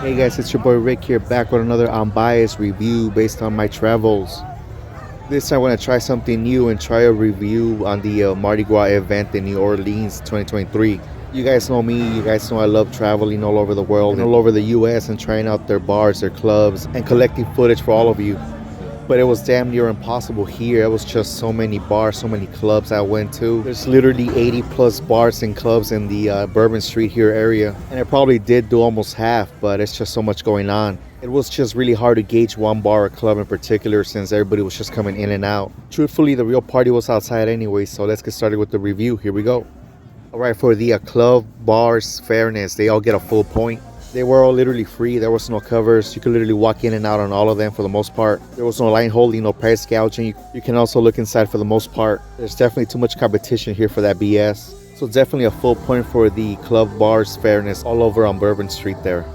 Hey guys, it's your boy Rick here, back with another unbiased review based on my travels. This time I want to try something new and try a review on the Mardi Gras event in New Orleans 2023. You guys know me, you guys know I love traveling all over the world and all over the US and trying out their bars, their clubs, and collecting footage for all of you. But it was damn near impossible here. It was just so many bars, so many clubs I went to. There's literally 80 plus bars and clubs in the Bourbon Street here area. And I probably did do almost half, but it's just so much going on. It was just really hard to gauge one bar or club in particular since everybody was just coming in and out. Truthfully, the real party was outside anyway, so let's get started with the review. Here we go. Alright, for the club bars fairness, they all get a full point. They were all literally free. There was no covers. You could literally walk in and out on all of them for the most part. There was no line holding, no price gouging. You can also look inside for the most part. There's definitely too much competition here for that BS. So definitely a full point for the club bars fairness all over on Bourbon Street there.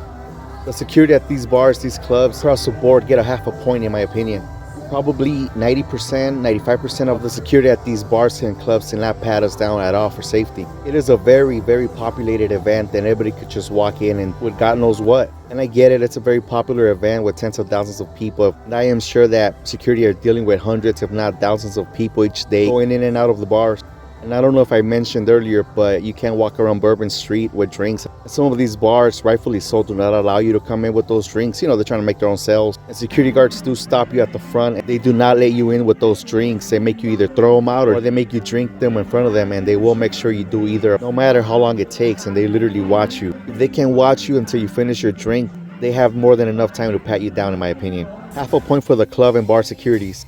The security at these bars, these clubs, across the board get a half a point in my opinion. Probably 90%, 95% of the security at these bars and clubs can not pat us down at all for safety. It is a very, very populated event and everybody could just walk in and with God knows what. And I get it, it's a very popular event with tens of thousands of people. And I am sure that security are dealing with hundreds if not thousands of people each day going in and out of the bars. And I don't know if I mentioned earlier, but you can't walk around Bourbon Street with drinks. Some of these bars, rightfully so, do not allow you to come in with those drinks. You know, they're trying to make their own sales. And security guards do stop you at the front. And they do not let you in with those drinks. They make you either throw them out or they make you drink them in front of them. And they will make sure you do either, no matter how long it takes. And they literally watch you. If they can watch you until you finish your drink, they have more than enough time to pat you down, in my opinion. Half a point for the club and bar securities.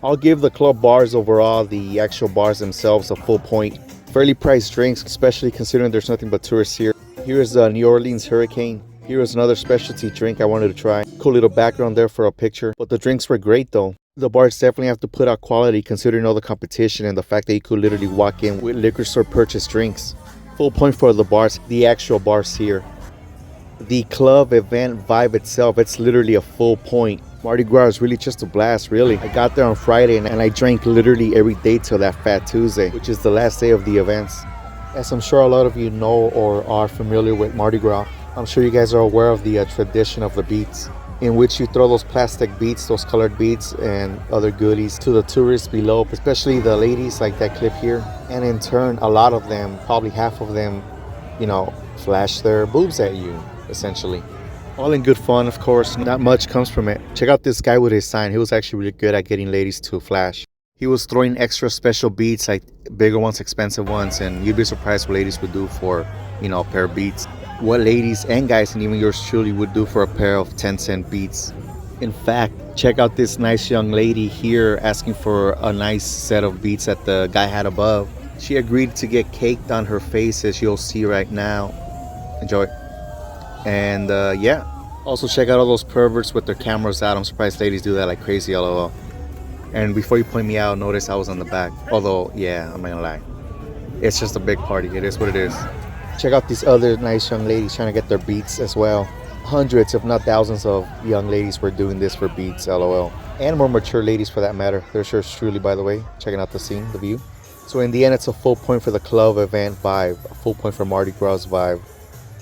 I'll give the club bars overall, the actual bars themselves, a full point. Fairly priced drinks, especially considering there's nothing but tourists here. Here's the New Orleans Hurricane. Here is another specialty drink I wanted to try. Cool little background there for a picture. But the drinks were great though. The bars definitely have to put out quality considering all the competition and the fact that you could literally walk in with liquor store purchase drinks. Full point for the bars, the actual bars here. The club event vibe itself, it's literally a full point. Mardi Gras is really just a blast, really. I got there on Friday and I drank literally every day till that Fat Tuesday, which is the last day of the events. As I'm sure a lot of you know or are familiar with Mardi Gras, I'm sure you guys are aware of the tradition of the beads, in which you throw those plastic beads, those colored beads and other goodies to the tourists below, especially the ladies like that clip here. And in turn, a lot of them, probably half of them, you know, flash their boobs at you, essentially. All in good fun, of course. Not much comes from it. Check out this guy with his sign. He was actually really good at getting ladies to flash. He was throwing extra special beads, like bigger ones, expensive ones, and you'd be surprised what ladies would do for, you know, a pair of beads. What ladies and guys, and even yours truly, would do for a pair of 10-cent beads. In fact, check out this nice young lady here asking for a nice set of beads that the guy had above. She agreed to get caked on her face, as you'll see right now. Enjoy. And yeah, also check out all those perverts with their cameras out. I'm surprised ladies do that like crazy, lol. And before you point me out, notice I was on the back. Although, yeah, I'm not gonna lie, it's just a big party. It is what it is. Check out these other nice young ladies trying to get their beats as well. Hundreds, if not thousands of young ladies were doing this for beats, lol. And more mature ladies for that matter. There's yours truly, by the way, checking out the scene, the view. So in the end, it's a full point for the club event vibe, a full point for Mardi Gras vibe.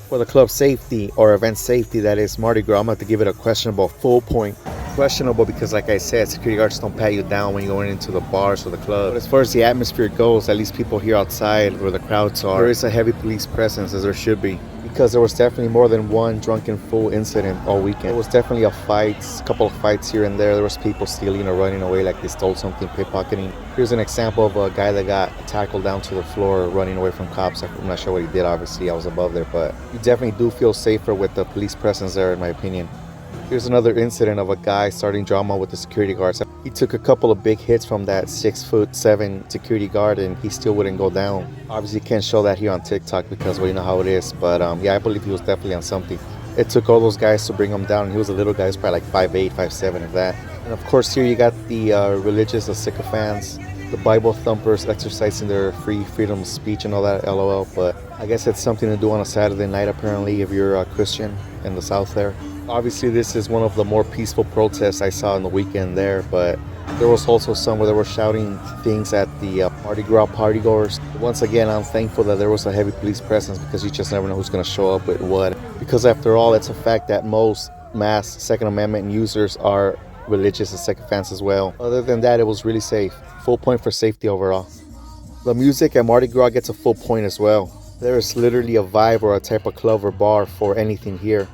For the club safety, or event safety, that is Mardi Gras, I'm going to give it a questionable full point. Questionable because, like I said, security guards don't pat you down when you're going into the bars or the club. But as far as the atmosphere goes, at least people here outside where the crowds are, there is a heavy police presence, as there should be. Because there was definitely more than one drunken fool incident all weekend. There was definitely a couple of fights here and there. There was people stealing or running away like they stole something, pickpocketing. Here's an example of a guy that got tackled down to the floor running away from cops. I'm not sure what he did, obviously. I was above there, but you definitely do feel safer with the police presence there, in my opinion. Here's another incident of a guy starting drama with the security guards. He took a couple of big hits from that 6'7" security guard and he still wouldn't go down. Obviously can't show that here on TikTok because, well, you know how it is, but yeah, I believe he was definitely on something. It took all those guys to bring him down, and he was a little guy. He was probably like 5'8", 5'7", if that. And of course here you got the religious, the sycophants, the Bible thumpers exercising their freedom of speech and all that, lol. But I guess it's something to do on a Saturday night apparently if you're a Christian in the South there. Obviously this is one of the more peaceful protests I saw on the weekend there, but There was also some where they were shouting things at the Mardi Gras partygoers. Once again, I'm thankful that there was a heavy police presence because you just never know who's going to show up with what. Because after all, it's a fact that most mass Second Amendment users are religious and second fans as well. Other than that, it was really safe. Full point for safety overall. The music at Mardi Gras gets a full point as well. There is literally a vibe or a type of club or bar for anything here.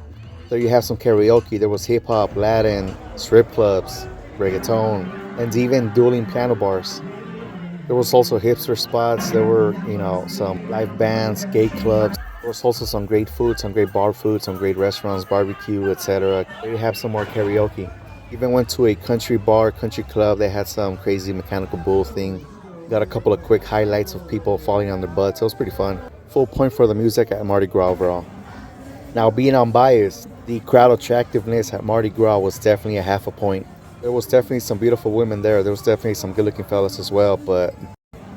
There you have some karaoke. There was hip hop, Latin, strip clubs, reggaeton, and even dueling piano bars. There was also hipster spots. There were, some live bands, gay clubs. There was also some great food, some great bar food, some great restaurants, barbecue, etc. There you have some more karaoke. Even went to a country bar, country club. They had some crazy mechanical bull thing. Got a couple of quick highlights of people falling on their butts. It was pretty fun. Full point for the music at Mardi Gras overall. Now, being unbiased, the crowd attractiveness at Mardi Gras was definitely a half a point. There was definitely some beautiful women there. There was definitely some good-looking fellas as well, but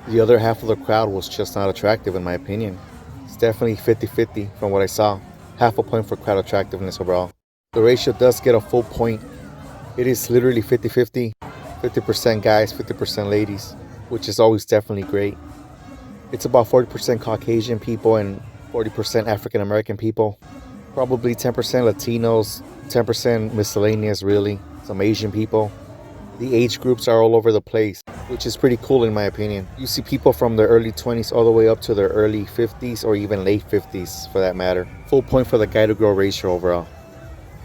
the other half of the crowd was just not attractive in my opinion. It's definitely 50-50 from what I saw. Half a point for crowd attractiveness overall. The ratio does get a full point. It is literally 50-50. 50% guys, 50% ladies, which is always definitely great. It's about 40% Caucasian people and 40% African American people. Probably 10% Latinos, 10% miscellaneous really. Some Asian people. The age groups are all over the place, which is pretty cool in my opinion. You see people from their early 20s all the way up to their early 50s or even late 50s for that matter. Full point for the guy to girl ratio overall.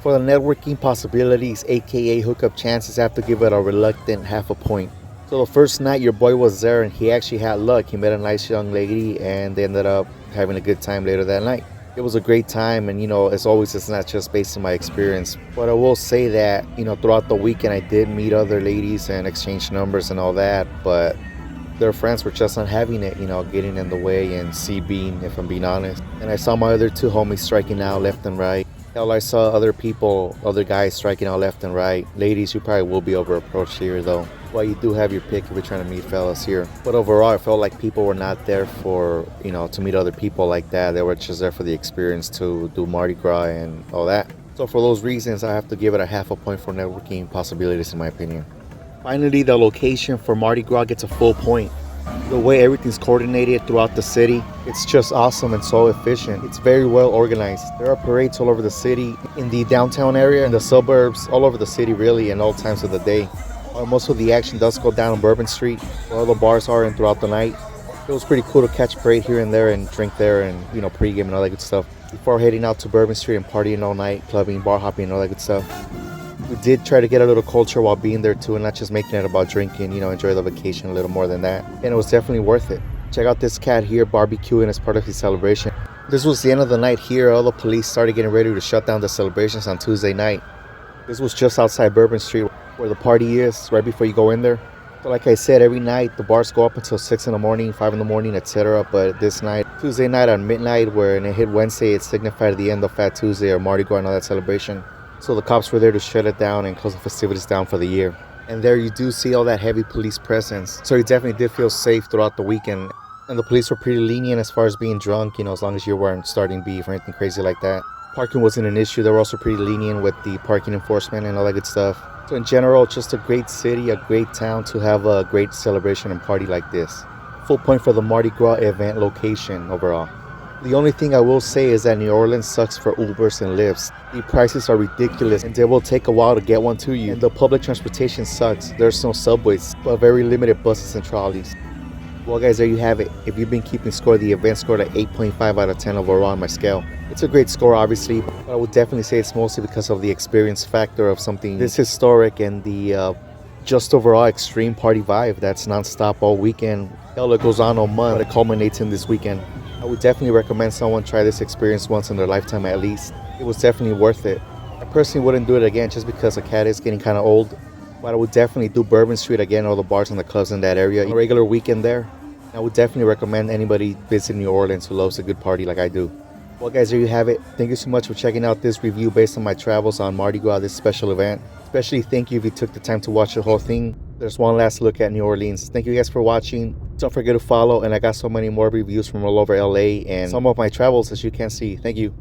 For the networking possibilities, aka hookup chances, I have to give it a reluctant half a point. So the first night your boy was there and he actually had luck. He met a nice young lady and they ended up having a good time later that night. It was a great time, and as always, it's not just based on my experience. But I will say that, throughout the weekend I did meet other ladies and exchange numbers and all that, but their friends were just not having it, getting in the way and CBing, if I'm being honest. And I saw my other two homies striking out left and right. Hell, I saw other guys striking out left and right. Ladies, you probably will be over approached here though. Well, you do have your pick if you're trying to meet fellas here. But overall, I felt like people were not there for, to meet other people like that. They were just there for the experience to do Mardi Gras and all that. So for those reasons, I have to give it a half a point for networking possibilities in my opinion. Finally, the location for Mardi Gras gets a full point. The way everything's coordinated throughout the city, it's just awesome and so efficient. It's very well organized. There are parades all over the city, in the downtown area, in the suburbs, all over the city really, and all times of the day. Most of the action does go down on Bourbon Street, where all the bars are and throughout the night. It was pretty cool to catch a parade here and there and drink there and, pregame and all that good stuff. Before heading out to Bourbon Street and partying all night, clubbing, bar hopping and all that good stuff. We did try to get a little culture while being there too and not just making it about drinking, enjoy the vacation a little more than that. And it was definitely worth it. Check out this cat here barbecuing as part of his celebration. This was the end of the night here. All the police started getting ready to shut down the celebrations on Tuesday night. This was just outside Bourbon Street where the party is, right before you go in there. So like I said, every night the bars go up until 6 in the morning, 5 in the morning, etc. But this night, Tuesday night on midnight, when it hit Wednesday, it signified the end of Fat Tuesday or Mardi Gras and all that celebration. So the cops were there to shut it down and close the festivities down for the year. And there you do see all that heavy police presence. So you definitely did feel safe throughout the weekend. And the police were pretty lenient as far as being drunk, as long as you weren't starting beef or anything crazy like that. Parking wasn't an issue. They were also pretty lenient with the parking enforcement and all that good stuff. So in general, just a great city, a great town to have a great celebration and party like this. Full point for the Mardi Gras event location overall. The only thing I will say is that New Orleans sucks for Ubers and Lyfts. The prices are ridiculous and they will take a while to get one to you. And the public transportation sucks. There's no subways, but very limited buses and trolleys. Well guys, there you have it. If you've been keeping score, the event scored at 8.5 out of 10 overall on my scale. It's a great score obviously, but I would definitely say it's mostly because of the experience factor of something this historic and the just overall extreme party vibe that's non-stop all weekend. Hell, it goes on all month, but it culminates in this weekend. I would definitely recommend someone try this experience once in their lifetime at least. It was definitely worth it. I personally wouldn't do it again just because the cat is getting kind of old. But I would definitely do Bourbon Street again, all the bars and the clubs in that area. A regular weekend there. I would definitely recommend anybody visit New Orleans who loves a good party like I do. Well guys, there you have it. Thank you so much for checking out this review based on my travels on Mardi Gras, this special event. Especially thank you if you took the time to watch the whole thing. There's one last look at New Orleans. Thank you guys for watching. Don't forget to follow, and I got so many more reviews from all over LA and some of my travels as you can see. Thank you.